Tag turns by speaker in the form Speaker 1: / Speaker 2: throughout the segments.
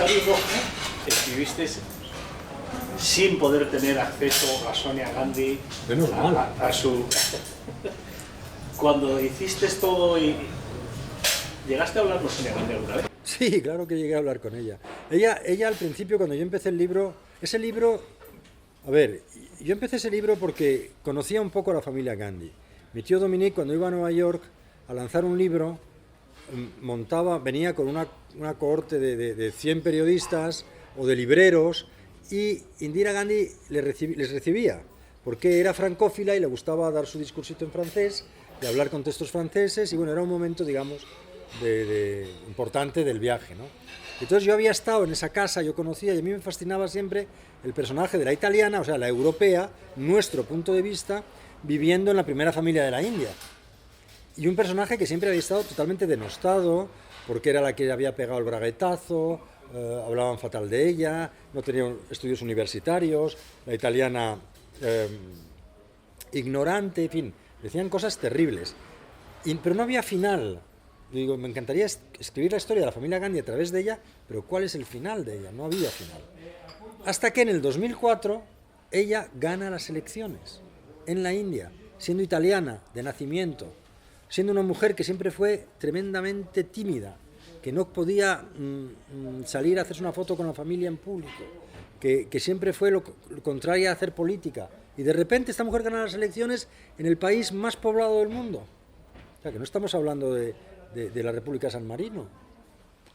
Speaker 1: aniversario escribiste sin poder tener acceso a Sonia Gandhi,
Speaker 2: Menos mal.
Speaker 1: a su... Cuando hiciste esto, ¿llegaste a hablar con Sonia Gandhi alguna vez?
Speaker 2: Sí, claro que llegué a hablar con ella. Ella al principio, cuando yo empecé el libro, ese libro, a ver, yo empecé ese libro porque conocía un poco a la familia Gandhi. Mi tío Dominique, cuando iba a Nueva York a lanzar un libro, venía con una cohorte de 100 periodistas o de libreros, y Indira Gandhi les recibía, porque era francófila y le gustaba dar su discursito en francés, de hablar con textos franceses, y bueno, era un momento, digamos, importante del viaje, ¿no? Entonces yo había estado en esa casa, yo conocía, y a mí me fascinaba siempre el personaje de la italiana, o sea, la europea, nuestro punto de vista, viviendo en la primera familia de la India. Y un personaje que siempre había estado totalmente denostado, porque era la que había pegado el braguetazo, hablaban fatal de ella, no tenía estudios universitarios, la italiana ignorante, en fin, decían cosas terribles. Pero no había final. Yo digo, me encantaría escribir la historia de la familia Gandhi a través de ella, pero ¿cuál es el final de ella? No había final. Hasta que en el 2004 ella gana las elecciones en la India, siendo italiana de nacimiento, siendo una mujer que siempre fue tremendamente tímida, que no podía salir a hacerse una foto con la familia en público, que siempre fue lo contrario a hacer política. Y de repente esta mujer gana las elecciones en el país más poblado del mundo. O sea, que no estamos hablando de la República de San Marino.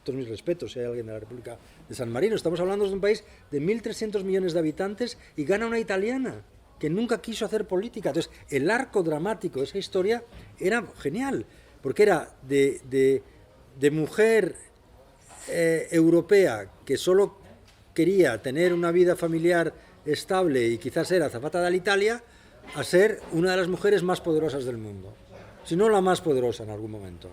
Speaker 2: Todos mis respetos si hay alguien de la República de San Marino. Estamos hablando de un país de 1.300 millones de habitantes y gana una italiana que nunca quiso hacer política. Entonces, el arco dramático de esa historia era genial, porque era de mujer europea que solo quería tener una vida familiar estable y quizás ser azafata de Alitalia, a ser una de las mujeres más poderosas del mundo, si no la más poderosa en algún momento.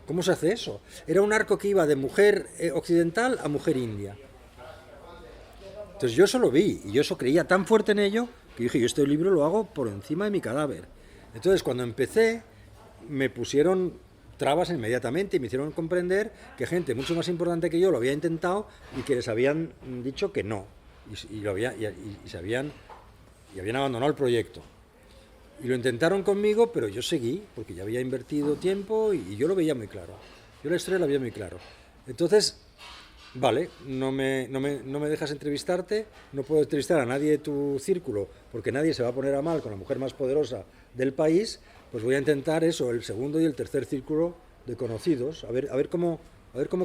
Speaker 2: ¿Cómo se hace eso? Era un arco que iba de mujer occidental a mujer india. Entonces yo eso lo vi, y yo eso creía tan fuerte en ello, que dije, yo este libro lo hago por encima de mi cadáver. Entonces cuando empecé, me pusieron trabas inmediatamente y me hicieron comprender que gente mucho más importante que yo lo había intentado y que les habían dicho que no, y habían abandonado el proyecto. Y lo intentaron conmigo, pero yo seguí, porque ya había invertido tiempo y yo lo veía muy claro. Yo la historia la veía muy claro. Entonces, vale, no me dejas entrevistarte, no puedo entrevistar a nadie de tu círculo, porque nadie se va a poner a mal con la mujer más poderosa del país, pues voy a intentar eso, el segundo y el tercer círculo de conocidos, a ver cómo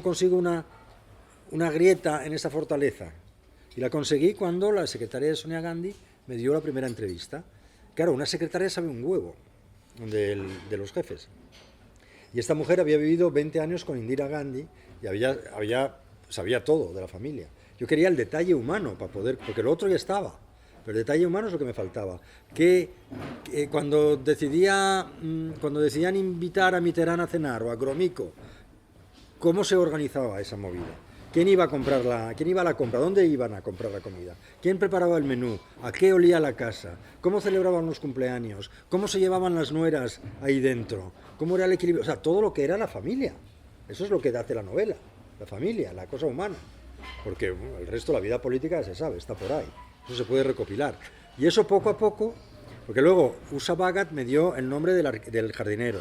Speaker 2: consigo una grieta en esa fortaleza. Y la conseguí cuando la secretaria de Sonia Gandhi me dio la primera entrevista. Claro, una secretaria sabe un huevo de los jefes. Y esta mujer había vivido 20 años con Indira Gandhi y sabía todo de la familia. Yo quería el detalle humano para poder, porque lo otro ya estaba, pero el detalle humano es lo que me faltaba. Que cuando decidían invitar a Mitterrand a cenar o a Gromyko, ¿cómo se organizaba esa movida? ¿Quién iba a la compra? ¿Dónde iban a comprar la comida? ¿Quién preparaba el menú? ¿A qué olía la casa? ¿Cómo celebraban los cumpleaños? ¿Cómo se llevaban las nueras ahí dentro? ¿Cómo era el equilibrio? O sea, todo lo que era la familia. Eso es lo que hace la novela, la familia, la cosa humana. Porque el resto, la vida política, se sabe, está por ahí. Eso se puede recopilar. Y eso poco a poco, porque luego Usha Bhagat me dio el nombre del jardinero,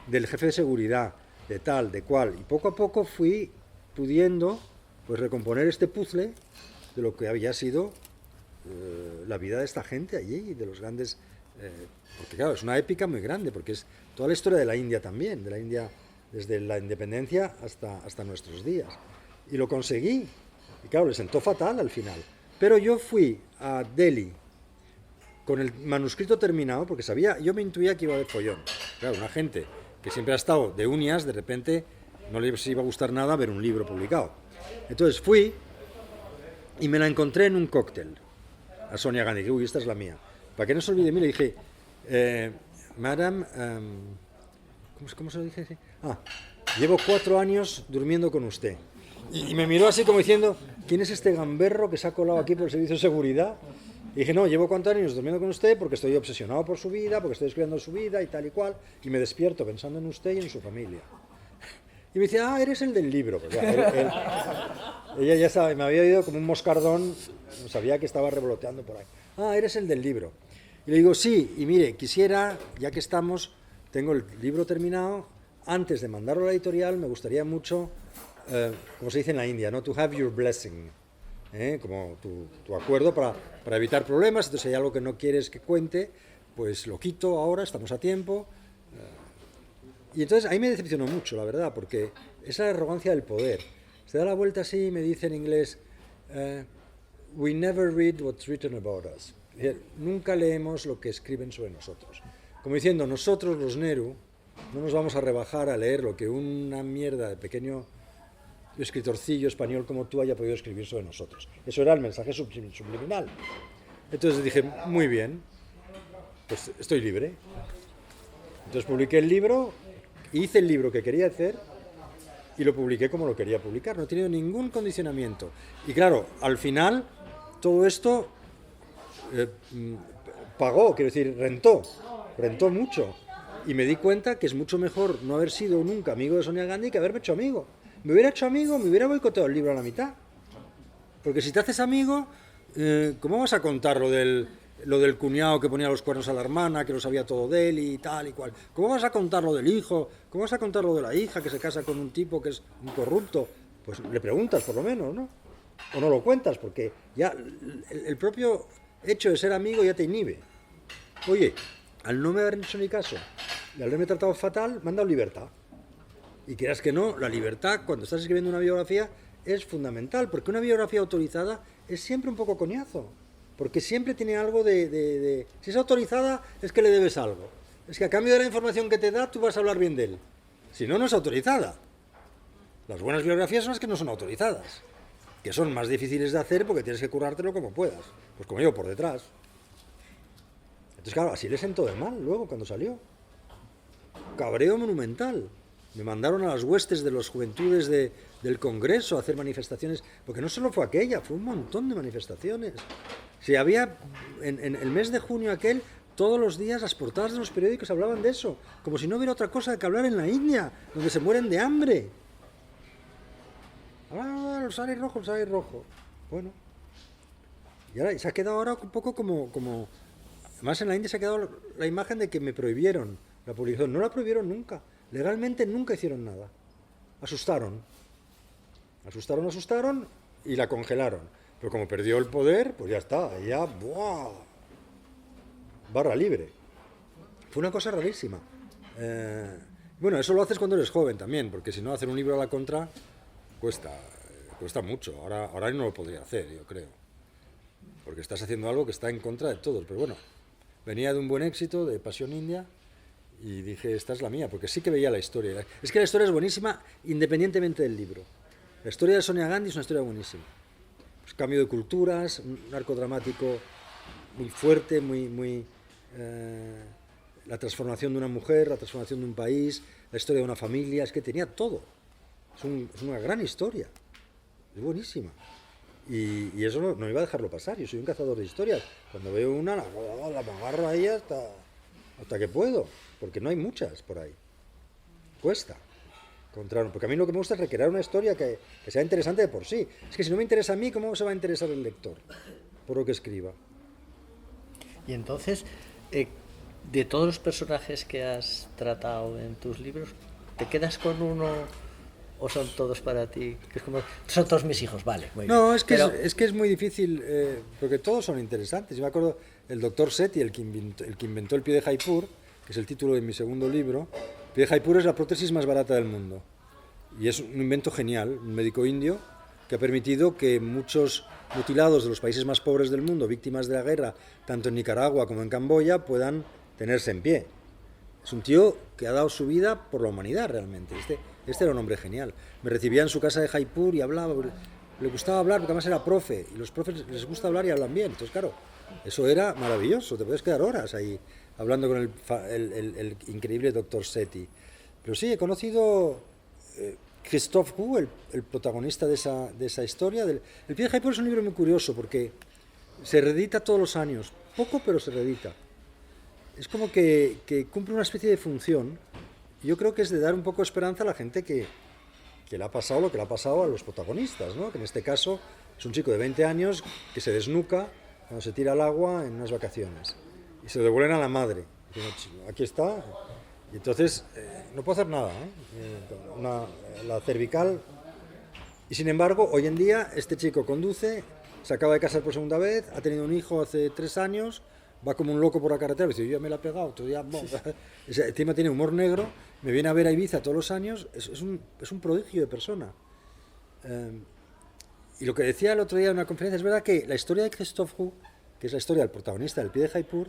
Speaker 2: del jefe de seguridad, de tal, de cual. Y poco a poco fui pudiendo pues recomponer este puzzle de lo que había sido la vida de esta gente allí, de los grandes... porque claro, es una épica muy grande, porque es toda la historia de la India también, de la India desde la independencia hasta nuestros días. Y lo conseguí. Y claro, le sentó fatal al final. Pero yo fui a Delhi con el manuscrito terminado, porque yo me intuía que iba a haber follón. Claro, una gente que siempre ha estado de uñas, de repente no les iba a gustar nada ver un libro publicado. Entonces fui y me la encontré en un cóctel a Sonia Gandhi, que uy, esta es la mía. Para que no se olvide de mí, le dije, Madame, ¿cómo se lo dije? Llevo 4 años durmiendo con usted. Y me miró así como diciendo, ¿quién es este gamberro que se ha colado aquí por el servicio de seguridad? Y dije, no, llevo 4 años durmiendo con usted porque estoy obsesionado por su vida, porque estoy escribiendo su vida y tal y cual, y me despierto pensando en usted y en su familia. Y me dice, eres el del libro. Pues ya, Ella ya sabe, me había oído como un moscardón, sabía que estaba revoloteando por ahí. Ah, eres el del libro. Y le digo, sí, y mire, quisiera, ya que estamos, tengo el libro terminado, antes de mandarlo a la editorial me gustaría mucho, como se dice en la India, ¿no? To have your blessing, como tu acuerdo para evitar problemas. Entonces, si hay algo que no quieres que cuente, pues lo quito ahora, estamos a tiempo. Y entonces ahí me decepcionó mucho, la verdad, porque esa arrogancia del poder. Se da la vuelta así y me dice en inglés, we never read what's written about us. Nunca leemos lo que escriben sobre nosotros. Como diciendo, nosotros los Nehru no nos vamos a rebajar a leer lo que una mierda de pequeño escritorcillo español como tú haya podido escribir sobre nosotros. Eso era el mensaje subliminal. Entonces dije, muy bien, pues estoy libre. Entonces publiqué el libro, hice el libro que quería hacer y lo publiqué como lo quería publicar. No he tenido ningún condicionamiento. Y claro, al final todo esto pagó, quiero decir, rentó mucho. Y me di cuenta que es mucho mejor no haber sido nunca amigo de Sonia Gandhi que haberme hecho amigo. Me hubiera hecho amigo, me hubiera boicoteado el libro a la mitad. Porque si te haces amigo, ¿cómo vas a contar lo del cuñado que ponía los cuernos a la hermana, que lo sabía todo de él y tal y cual? ¿Cómo vas a contar lo del hijo? ¿Cómo vas a contar lo de la hija que se casa con un tipo que es un corrupto? Pues le preguntas por lo menos, ¿no? O no lo cuentas, porque ya el propio hecho de ser amigo ya te inhibe. Oye, al no me haber hecho ni caso y al haberme tratado fatal, me han dado libertad. Y quieras que no, la libertad cuando estás escribiendo una biografía es fundamental, porque una biografía autorizada es siempre un poco coñazo, porque siempre tiene algo de... Si es autorizada es que le debes algo. Es que a cambio de la información que te da, tú vas a hablar bien de él. Si no, no es autorizada. Las buenas biografías son las que no son autorizadas, que son más difíciles de hacer porque tienes que currártelo como puedas. Pues como yo, por detrás. Entonces, claro, así le sentó de mal luego cuando salió. Cabreo monumental. Me mandaron a las huestes de las juventudes del Congreso a hacer manifestaciones, porque no solo fue aquella, fue un montón de manifestaciones. Si había, en el mes de junio aquel, todos los días las portadas de los periódicos hablaban de eso, como si no hubiera otra cosa que hablar en la India, donde se mueren de hambre. Ah, el sale rojo, el sale rojo. Bueno. Y ahora se ha quedado ahora un poco como... Además en la India se ha quedado la imagen de que me prohibieron la publicación. No la prohibieron nunca. Legalmente nunca hicieron nada. Asustaron y la congelaron. Pero como perdió el poder, pues ya está, ya, ¡buah! Barra libre. Fue una cosa rarísima. Bueno, eso lo haces cuando eres joven también, porque si no, hacer un libro a la contra cuesta mucho. Ahora no lo podría hacer, yo creo. Porque estás haciendo algo que está en contra de todos. Pero bueno, venía de un buen éxito, de Pasión India, y dije, esta es la mía, porque sí que veía la historia. Es que la historia es buenísima independientemente del libro. La historia de Sonia Gandhi es una historia buenísima. Pues cambio de culturas, un arco dramático muy fuerte, la transformación de una mujer, la transformación de un país, la historia de una familia, es que tenía todo. Es una gran historia, es buenísima. Y eso no iba a dejarlo pasar, yo soy un cazador de historias. Cuando veo una, la agarro a ella hasta que puedo. Porque no hay muchas por ahí. Cuesta encontrar, porque a mí lo que me gusta es recrear una historia que sea interesante de por sí. Es que si no me interesa a mí, ¿cómo se va a interesar el lector por lo que escriba?
Speaker 3: Y entonces, de todos los personajes que has tratado en tus libros, ¿te quedas con uno o son todos para ti? Que es como, son todos mis hijos, vale. Muy
Speaker 2: no,
Speaker 3: bien.
Speaker 2: Es que es muy difícil, porque todos son interesantes. Yo me acuerdo, el doctor Sethi, el que inventó el pie de Jaipur, que es el título de mi segundo libro. El pie de Jaipur es la prótesis más barata del mundo. Y es un invento genial, un médico indio que ha permitido que muchos mutilados de los países más pobres del mundo, víctimas de la guerra, tanto en Nicaragua como en Camboya, puedan tenerse en pie. Es un tío que ha dado su vida por la humanidad realmente. Este era un hombre genial. Me recibía en su casa de Jaipur y hablaba, le gustaba hablar porque además era profe, y los profes les gusta hablar y hablan bien. Entonces, claro, eso era maravilloso, te puedes quedar horas ahí hablando con el increíble doctor Sethi. Pero sí, he conocido Christophe Roux, el protagonista de esa historia. El pie de Jaipur es un libro muy curioso porque se reedita todos los años, poco pero se reedita. Es como que cumple una especie de función. Yo creo que es de dar un poco de esperanza a la gente que que le ha pasado lo que le ha pasado a los protagonistas, ¿no? Que en este caso es un chico de 20 años que se desnuca cuando se tira al agua en unas vacaciones y se lo devuelven a la madre. Diciendo, aquí está, y entonces no puedo hacer nada, la cervical. Y sin embargo, hoy en día este chico conduce, se acaba de casar por segunda vez, ha tenido un hijo hace 3 años, va como un loco por la carretera, dice, yo ya me la he pegado, otro día, encima tiene humor negro, me viene a ver a Ibiza todos los años, es un prodigio de persona. Y lo que decía el otro día en una conferencia, es verdad que la historia de Christophe Roux, que es la historia del protagonista del Pied de Jaipur,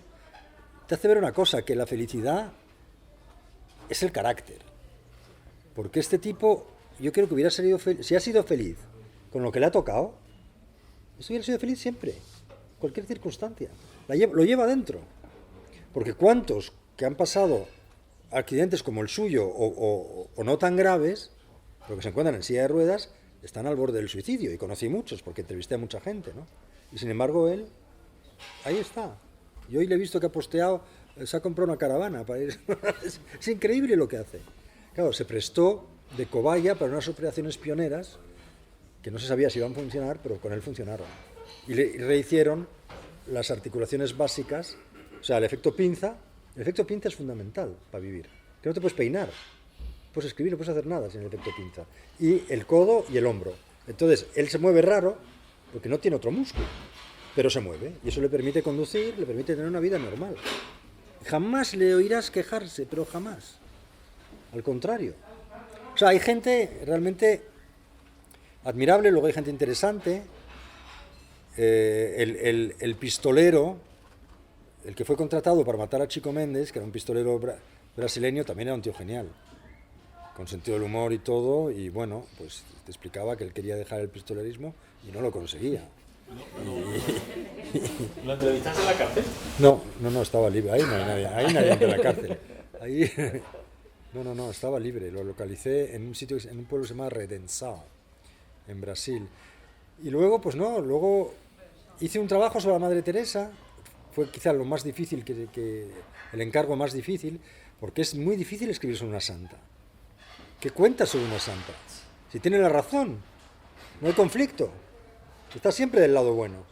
Speaker 2: te hace ver una cosa, que la felicidad es el carácter. Porque este tipo, yo creo que hubiera sido feliz, si ha sido feliz con lo que le ha tocado, eso hubiera sido feliz siempre, cualquier circunstancia. Lo lleva dentro. Porque cuántos que han pasado accidentes como el suyo o no tan graves, pero que se encuentran en silla de ruedas, están al borde del suicidio. Y conocí muchos, porque entrevisté a mucha gente, ¿no? Y sin embargo él, ahí está. Y hoy le he visto que ha posteado, se ha comprado una caravana para ir. Es increíble lo que hace. Claro, se prestó de cobaya para unas operaciones pioneras que no se sabía si iban a funcionar, pero con él funcionaron. Y le rehicieron las articulaciones básicas, o sea, el efecto pinza. El efecto pinza es fundamental para vivir, que no te puedes peinar, puedes escribir, no puedes hacer nada sin el efecto pinza. Y el codo y el hombro. Entonces, él se mueve raro porque no tiene otro músculo, pero se mueve, y eso le permite conducir, le permite tener una vida normal. Jamás le oirás quejarse, pero jamás. Al contrario. O sea, hay gente realmente admirable, luego hay gente interesante. El pistolero, el que fue contratado para matar a Chico Mendes, que era un pistolero brasileño, también era un tío genial, con sentido del humor y todo, y bueno, pues te explicaba que él quería dejar el pistolerismo y no lo conseguía.
Speaker 1: ¿Lo entrevistaste en la cárcel?
Speaker 2: No, estaba libre, ahí nadie entra en la cárcel. Ahí, no, estaba libre, lo localicé en un sitio, en un pueblo que se llama Redensao, en Brasil. Y luego, pues no, luego hice un trabajo sobre la Madre Teresa, fue quizá lo más difícil, el encargo más difícil, porque es muy difícil escribir sobre una santa. ¿Qué cuentas sobre una santa? Si tiene la razón, no hay conflicto, está siempre del lado bueno.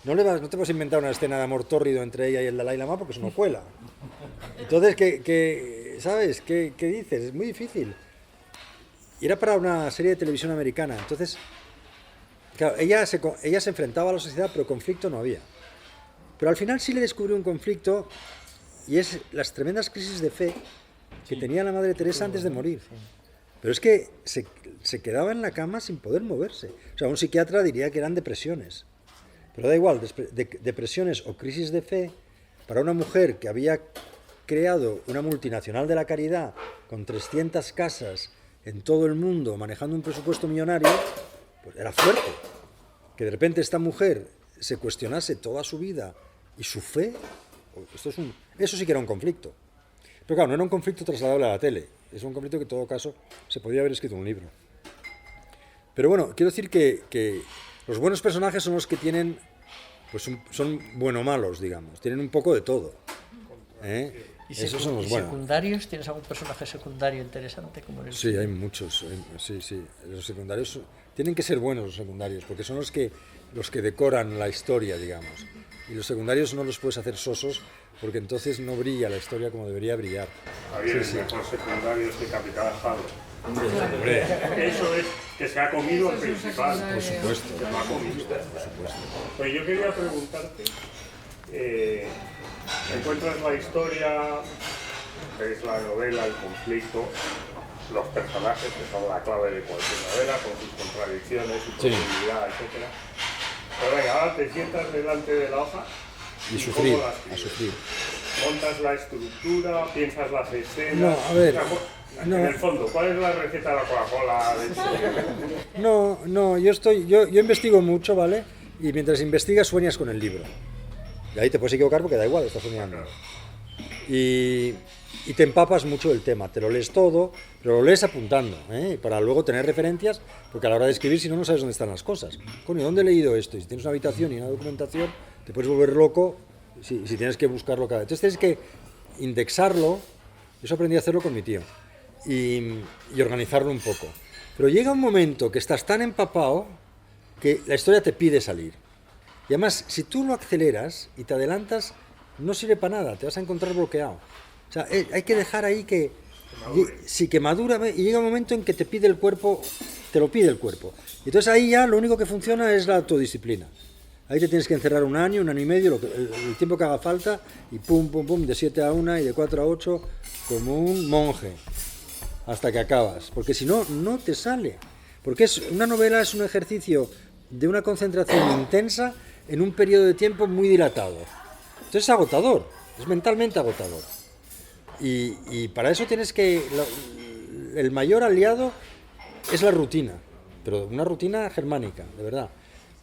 Speaker 2: No te vas a inventar una escena de amor tórrido entre ella y el Dalai Lama porque eso no cuela. Entonces, ¿sabes? ¿Qué dices? Es muy difícil. Y era para una serie de televisión americana, entonces, claro, ella se enfrentaba a la sociedad, pero conflicto no había. Pero al final sí le descubrió un conflicto, y es las tremendas crisis de fe que tenía la Madre Teresa antes de morir. Pero es que se quedaba en la cama sin poder moverse. O sea, un psiquiatra diría que eran depresiones. Pero da igual, depresiones o crisis de fe, para una mujer que había creado una multinacional de la caridad con 300 casas en todo el mundo, manejando un presupuesto millonario, pues era fuerte. Que de repente esta mujer se cuestionase toda su vida y su fe, eso sí que era un conflicto. Pero claro, no era un conflicto trasladable a la tele, es un conflicto que en todo caso se podría haber escrito un libro. Pero bueno, quiero decir que los buenos personajes son los que tienen, pues son bueno-malos, digamos, tienen un poco de todo.
Speaker 3: ¿Y
Speaker 2: esos son los buenos.
Speaker 3: secundarios? ¿Tienes algún personaje secundario interesante? Como en el
Speaker 2: Sí, hay muchos. Sí. Los secundarios tienen que ser buenos los secundarios, porque son los que decoran la historia, digamos. Y los secundarios no los puedes hacer sosos, porque entonces no brilla la historia como debería brillar.
Speaker 4: Javier, es mejor secundarios que Capitán Ahado.
Speaker 2: Hombre,
Speaker 4: Eso es que se ha comido el principal.
Speaker 2: por supuesto.
Speaker 4: Se lo ha comido.
Speaker 2: Por supuesto.
Speaker 4: Pues yo quería preguntarte, encuentras la historia, ves la novela, el conflicto, los personajes, que son la clave de cualquier novela, con sus contradicciones, su posibilidad, etc. Pero venga, ahora te sientas delante de la hoja
Speaker 2: Y sufrir,
Speaker 4: ¿cómo la
Speaker 2: a
Speaker 4: escribes?
Speaker 2: sufrir.
Speaker 4: Montas la estructura, piensas las escenas.
Speaker 2: No, a ver,
Speaker 4: En el fondo, ¿cuál es la receta de la Coca-Cola?
Speaker 2: No, yo investigo mucho, ¿vale? Y mientras investigas sueñas con el libro. Y ahí te puedes equivocar porque da igual, estás soñando. Y te empapas mucho del tema, te lo lees todo, pero lo lees apuntando, para luego tener referencias, porque a la hora de escribir, si no, no sabes dónde están las cosas. Coño, ¿dónde he leído esto? Y si tienes una habitación y una documentación, te puedes volver loco si tienes que buscarlo cada vez. Entonces tienes que indexarlo, eso aprendí a hacerlo con mi tío, y organizarlo un poco. Pero llega un momento que estás tan empapado que la historia te pide salir. Y además, si tú lo aceleras y te adelantas, no sirve para nada, te vas a encontrar bloqueado. O sea, hay que dejar ahí que madura, y llega un momento en que te pide el cuerpo, te lo pide el cuerpo. Y entonces ahí ya lo único que funciona es la autodisciplina. Ahí te tienes que encerrar un año y medio, el tiempo que haga falta, y pum, pum, pum, de 7 a 1 y de 4 a 8, como un monje, hasta que acabas. Porque si no, no te sale. Porque una novela es un ejercicio de una concentración intensa en un periodo de tiempo muy dilatado. Entonces es agotador, es mentalmente agotador. Y para eso tienes que... el mayor aliado es la rutina, pero una rutina germánica, de verdad.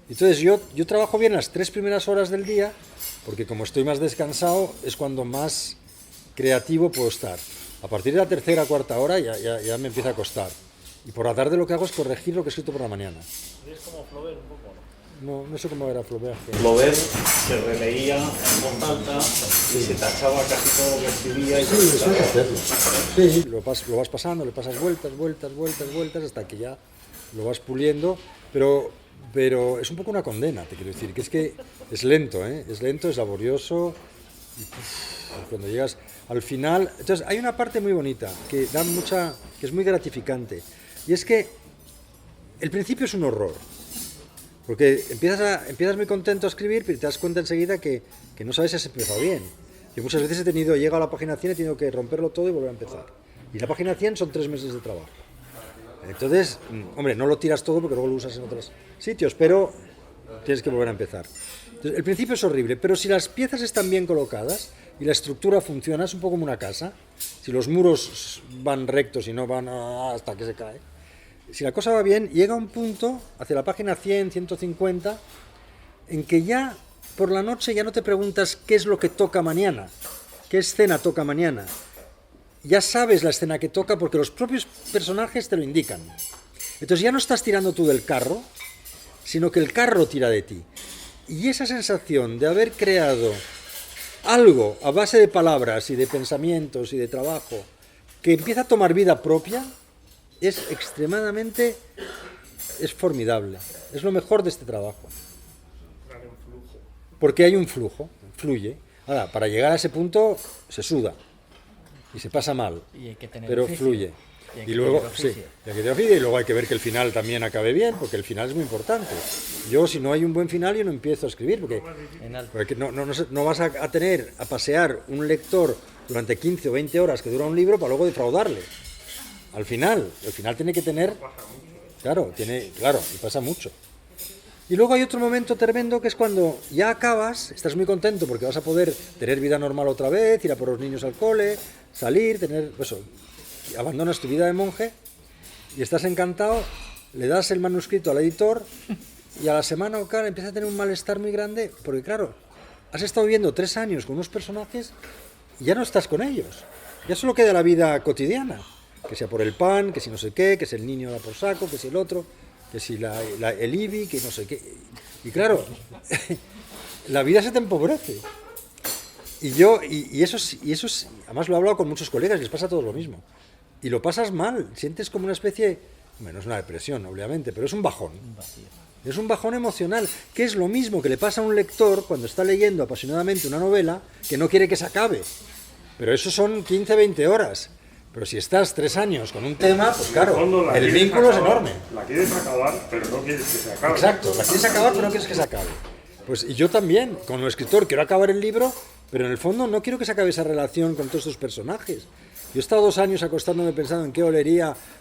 Speaker 2: Entonces yo trabajo bien las 3 primeras horas del día, porque como estoy más descansado es cuando más creativo puedo estar. A partir de la tercera, cuarta hora ya me empieza a costar. Y por la tarde lo que hago es corregir lo que he escrito por la mañana.
Speaker 1: Es como Flaubert un poco, ¿no?
Speaker 2: No sé cómo era Flaubert.
Speaker 1: Flaubert se releía en voz alta y se tachaba casi todo lo que escribía. Y
Speaker 2: Sí, eso hay que hacerlo. Sí, lo vas pasando, le pasas vueltas, hasta que ya lo vas puliendo, pero es un poco una condena, te quiero decir, que es lento, ¿eh? Es lento, es laborioso, y cuando llegas al final... Entonces, hay una parte muy bonita, que es muy gratificante, y es que el principio es un horror, porque empiezas muy contento a escribir, pero te das cuenta enseguida que no sabes si has empezado bien. Yo muchas veces llegado a la página 100 y he tenido que romperlo todo y volver a empezar. Y la página 100 son 3 meses de trabajo. Entonces, hombre, no lo tiras todo porque luego lo usas en otros sitios, pero tienes que volver a empezar. Entonces, el principio es horrible, pero si las piezas están bien colocadas y la estructura funciona, es un poco como una casa. Si los muros van rectos y no van hasta que se cae, si la cosa va bien, llega un punto, hacia la página 100, 150, en que ya por la noche ya no te preguntas qué es lo que toca mañana, qué escena toca mañana. Ya sabes la escena que toca porque los propios personajes te lo indican. Entonces ya no estás tirando tú del carro, sino que el carro tira de ti. Y esa sensación de haber creado algo a base de palabras y de pensamientos y de trabajo que empieza a tomar vida propia, es formidable. Es lo mejor de este trabajo. Porque hay un flujo, fluye. Ahora, para llegar a ese punto se suda y se pasa mal,
Speaker 3: Y hay que tener
Speaker 2: pero
Speaker 3: oficio.
Speaker 2: fluye.
Speaker 3: Y hay que
Speaker 2: Y luego,
Speaker 3: tener
Speaker 2: sí,
Speaker 3: oficio.
Speaker 2: y hay que tener oficio, y luego hay que ver que el final también acabe bien, porque el final es muy importante. Yo, si no hay un buen final, yo no empiezo a escribir, porque
Speaker 3: En alto.
Speaker 2: no vas a pasear un lector durante 15 o 20 horas que dura un libro para luego defraudarle. Al final, el final tiene que tener... Claro, y pasa mucho. Y luego hay otro momento tremendo que es cuando ya acabas, estás muy contento porque vas a poder tener vida normal otra vez, ir a por los niños al cole, salir, abandonas tu vida de monje y estás encantado, le das el manuscrito al editor y a la semana o cara empieza a tener un malestar muy grande porque claro, has estado viviendo 3 años con unos personajes y ya no estás con ellos, ya solo queda la vida cotidiana, que sea por el pan, que si no sé qué, que si el niño da por saco, que si el otro, que si el IBI, que no sé qué. Y claro, la vida se te empobrece. Y eso es, además lo he hablado con muchos colegas, les pasa todo lo mismo. Y lo pasas mal, sientes como una especie, bueno, es una depresión, obviamente, pero es un bajón. Es un bajón emocional, que es lo mismo que le pasa a un lector cuando está leyendo apasionadamente una novela que no quiere que se acabe. Pero eso son 15, 20 horas. Pero si estás 3 años con un tema, pues claro, el vínculo es enorme.
Speaker 4: La quieres acabar, pero no quieres que se acabe.
Speaker 2: Exacto, la quieres acabar, pero no quieres que se acabe. Pues y yo también, como escritor, quiero acabar el libro, pero en el fondo no quiero que se acabe esa relación con todos estos personajes. Yo he estado 2 años acostándome pensando en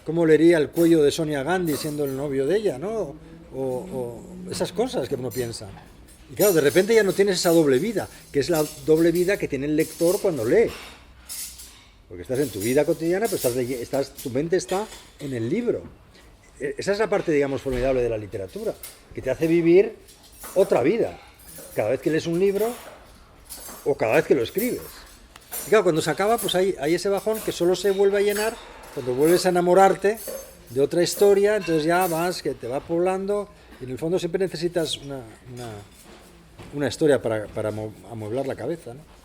Speaker 2: cómo olería el cuello de Sonia Gandhi siendo el novio de ella, ¿no? O esas cosas que uno piensa. Y claro, de repente ya no tienes esa doble vida, que es la doble vida que tiene el lector cuando lee. Porque estás en tu vida cotidiana, pero tu mente está en el libro. Esa es la parte, digamos, formidable de la literatura, que te hace vivir otra vida, cada vez que lees un libro o cada vez que lo escribes. Y claro, cuando se acaba, pues hay ese bajón que solo se vuelve a llenar cuando vuelves a enamorarte de otra historia, entonces ya vas, que te va poblando, y en el fondo siempre necesitas una historia para amueblar la cabeza, ¿no?